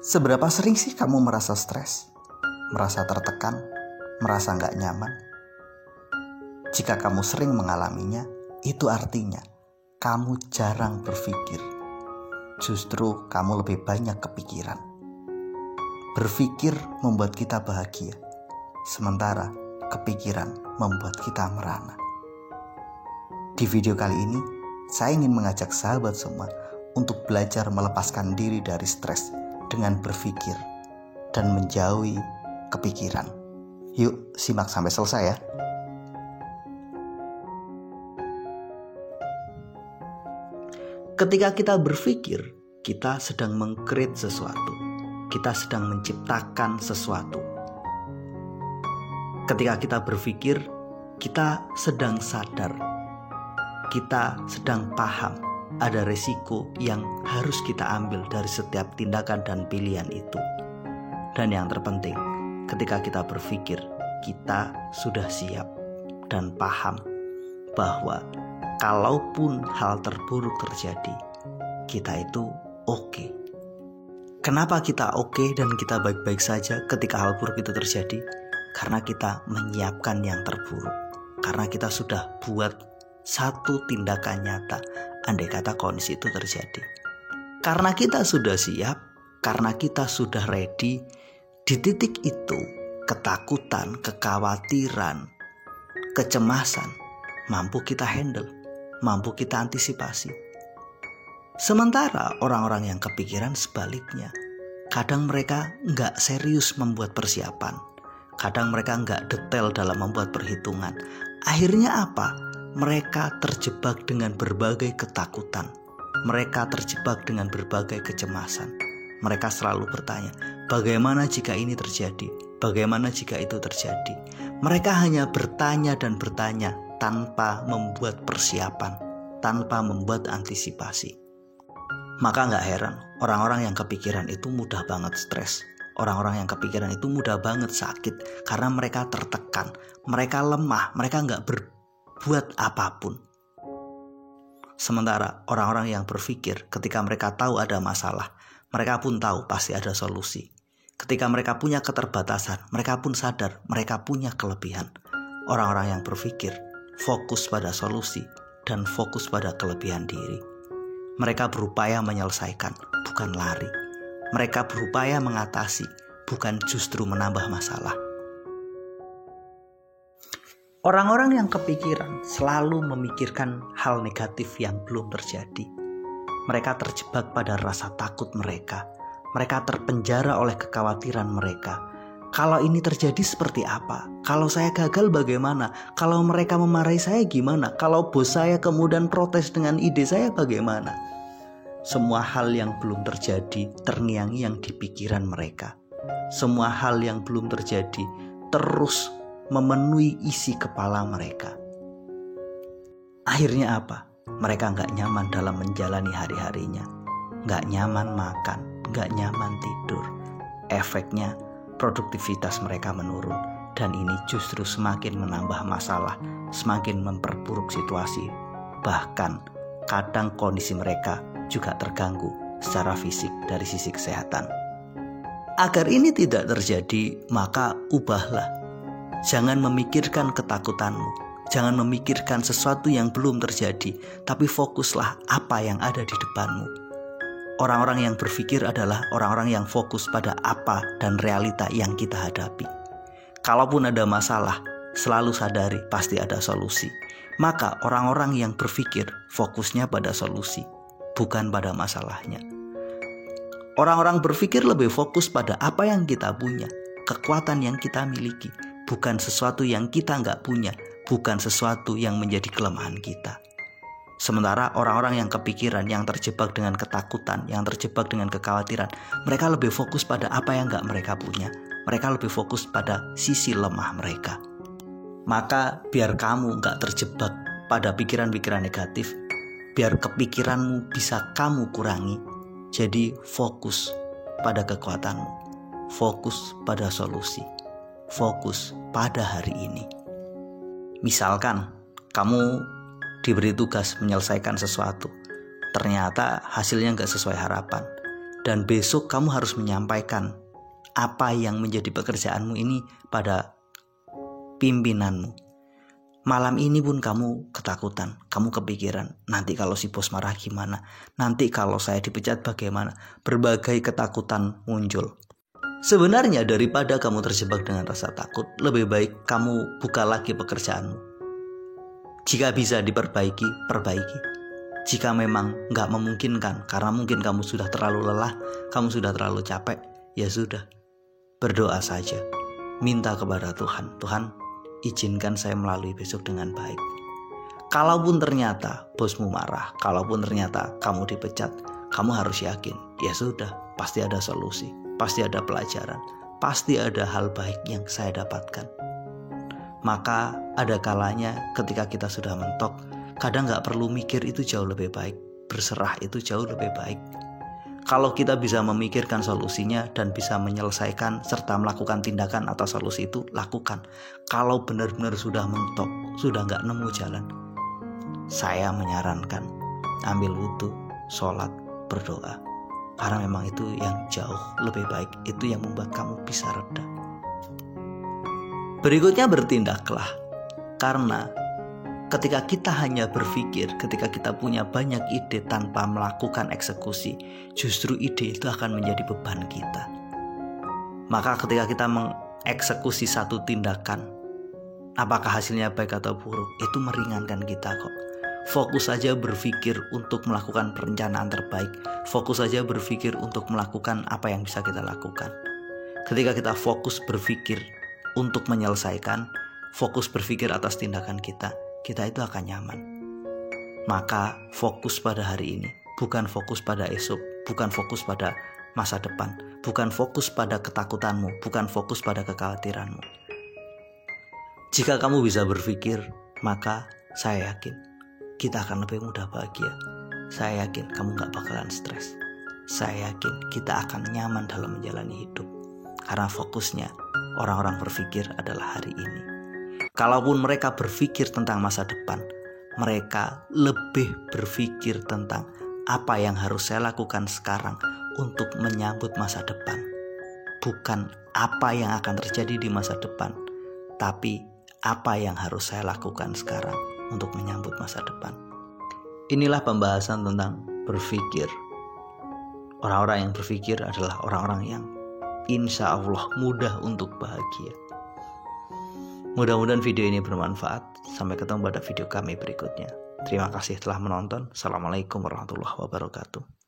Seberapa sering sih kamu merasa stres, merasa tertekan, merasa gak nyaman? Jika kamu sering mengalaminya, itu artinya kamu jarang berpikir. Justru kamu lebih banyak kepikiran. Berpikir membuat kita bahagia, sementara kepikiran membuat kita merana. Di video kali ini, saya ingin mengajak sahabat semua untuk belajar melepaskan diri dari stres dengan berpikir dan menjauhi kepikiran. Yuk, simak sampai selesai ya. Ketika kita berpikir, kita sedang meng-create sesuatu. Kita sedang menciptakan sesuatu. Ketika kita berpikir, kita sedang sadar. Kita sedang paham ada resiko yang harus kita ambil dari setiap tindakan dan pilihan itu. Dan yang terpenting, ketika kita berpikir, kita sudah siap dan paham bahwa kalaupun hal terburuk terjadi, kita itu oke. Kenapa kita oke dan kita baik-baik saja ketika hal buruk itu terjadi? Karena kita menyiapkan yang terburuk. Karena kita sudah buat satu tindakan nyata andai kata kondisi itu terjadi. Karena kita sudah siap, karena kita sudah ready, di titik itu ketakutan, kekhawatiran, kecemasan mampu kita handle, mampu kita antisipasi. Sementara orang-orang yang kepikiran sebaliknya, kadang mereka nggak serius membuat persiapan, kadang mereka nggak detail dalam membuat perhitungan. Akhirnya apa? Mereka terjebak dengan berbagai ketakutan. Mereka terjebak dengan berbagai kecemasan. Mereka selalu bertanya, bagaimana jika ini terjadi? Bagaimana jika itu terjadi? Mereka hanya bertanya dan bertanya tanpa membuat persiapan, tanpa membuat antisipasi. Maka gak heran, orang-orang yang kepikiran itu mudah banget stres. Orang-orang yang kepikiran itu mudah banget sakit karena mereka tertekan, mereka lemah, mereka gak berbuat apapun. Sementara orang-orang yang berpikir ketika mereka tahu ada masalah, mereka pun tahu pasti ada solusi. Ketika mereka punya keterbatasan, mereka pun sadar mereka punya kelebihan. Orang-orang yang berpikir fokus pada solusi dan fokus pada kelebihan diri. Mereka berupaya menyelesaikan, bukan lari. Mereka berupaya mengatasi, bukan justru menambah masalah. Orang-orang yang kepikiran selalu memikirkan hal negatif yang belum terjadi. Mereka terjebak pada rasa takut mereka. Mereka terpenjara oleh kekhawatiran mereka. Kalau ini terjadi seperti apa? Kalau saya gagal bagaimana? Kalau mereka memarahi saya gimana? Kalau bos saya kemudian protes dengan ide saya bagaimana? Semua hal yang belum terjadi terngiang-ngiang di pikiran mereka. Semua hal yang belum terjadi terus memenuhi isi kepala mereka. Akhirnya apa? Mereka gak nyaman dalam menjalani hari-harinya. Gak nyaman makan, gak nyaman tidur. Efeknya produktivitas mereka menurun. Dan ini justru semakin menambah masalah, semakin memperburuk situasi. Bahkan kadang kondisi mereka juga terganggu secara fisik dari sisi kesehatan. Agar ini tidak terjadi, maka ubahlah. Jangan memikirkan ketakutanmu. Jangan memikirkan sesuatu yang belum terjadi. Tapi fokuslah apa yang ada di depanmu. Orang-orang yang berpikir adalah orang-orang yang fokus pada apa dan realita yang kita hadapi. Kalaupun ada masalah, selalu sadari pasti ada solusi. Maka orang-orang yang berpikir fokusnya pada solusi, bukan pada masalahnya. Orang-orang berpikir lebih fokus pada apa yang kita punya, kekuatan yang kita miliki, bukan sesuatu yang kita nggak punya, bukan sesuatu yang menjadi kelemahan kita. Sementara orang-orang yang kepikiran, yang terjebak dengan ketakutan, yang terjebak dengan kekhawatiran, mereka lebih fokus pada apa yang nggak mereka punya. Mereka lebih fokus pada sisi lemah mereka. Maka biar kamu nggak terjebak pada pikiran-pikiran negatif, biar kepikiranmu bisa kamu kurangi, jadi fokus pada kekuatanmu, fokus pada solusi, fokus pada hari ini. Misalkan kamu diberi tugas menyelesaikan sesuatu, ternyata hasilnya gak sesuai harapan. Dan besok kamu harus menyampaikan apa yang menjadi pekerjaanmu ini pada pimpinanmu. Malam ini pun kamu ketakutan, kamu kepikiran, nanti kalau si bos marah gimana, nanti kalau saya dipecat bagaimana. Berbagai ketakutan muncul. Sebenarnya daripada kamu terjebak dengan rasa takut, lebih baik kamu buka lagi pekerjaanmu. Jika bisa diperbaiki, perbaiki. Jika memang gak memungkinkan, karena mungkin kamu sudah terlalu lelah, kamu sudah terlalu capek, ya sudah, berdoa saja. Minta kepada Tuhan, Tuhan izinkan saya melalui besok dengan baik. Kalaupun ternyata bosmu marah, kalaupun ternyata kamu dipecat, kamu harus yakin, ya sudah, pasti ada solusi, pasti ada pelajaran, pasti ada hal baik yang saya dapatkan. Maka ada kalanya ketika kita sudah mentok, kadang gak perlu mikir, itu jauh lebih baik. Berserah itu jauh lebih baik. Kalau kita bisa memikirkan solusinya dan bisa menyelesaikan serta melakukan tindakan atas solusi itu, lakukan. Kalau benar-benar sudah mentok, sudah gak nemu jalan, saya menyarankan ambil wudhu, sholat, berdoa. Karena memang itu yang jauh lebih baik. Itu yang membuat kamu bisa reda. Berikutnya, bertindaklah. Karena ketika kita hanya berpikir, ketika kita punya banyak ide tanpa melakukan eksekusi, justru ide itu akan menjadi beban kita. Maka ketika kita mengeksekusi satu tindakan, apakah hasilnya baik atau buruk, itu meringankan kita kok. Fokus saja berpikir untuk melakukan perencanaan terbaik. Fokus saja berpikir untuk melakukan apa yang bisa kita lakukan. Ketika kita fokus berpikir untuk menyelesaikan, fokus berpikir atas tindakan kita itu akan nyaman. Maka fokus pada hari ini, bukan fokus pada esok, bukan fokus pada masa depan, bukan fokus pada ketakutanmu, bukan fokus pada kekhawatiranmu. Jika kamu bisa berpikir, maka saya yakin kita akan lebih mudah bahagia. Saya yakin kamu gak bakalan stres. Saya yakin kita akan nyaman dalam menjalani hidup. Karena fokusnya orang-orang berpikir adalah hari ini. Kalaupun mereka berpikir tentang masa depan, mereka lebih berpikir tentang apa yang harus saya lakukan sekarang untuk menyambut masa depan. Bukan apa yang akan terjadi di masa depan, tapi apa yang harus saya lakukan sekarang untuk menyambut masa depan. Inilah pembahasan tentang berpikir. Orang-orang yang berpikir adalah orang-orang yang insya Allah mudah untuk bahagia. Mudah-mudahan video ini bermanfaat. Sampai ketemu pada video kami berikutnya. Terima kasih telah menonton. Assalamualaikum warahmatullahi wabarakatuh.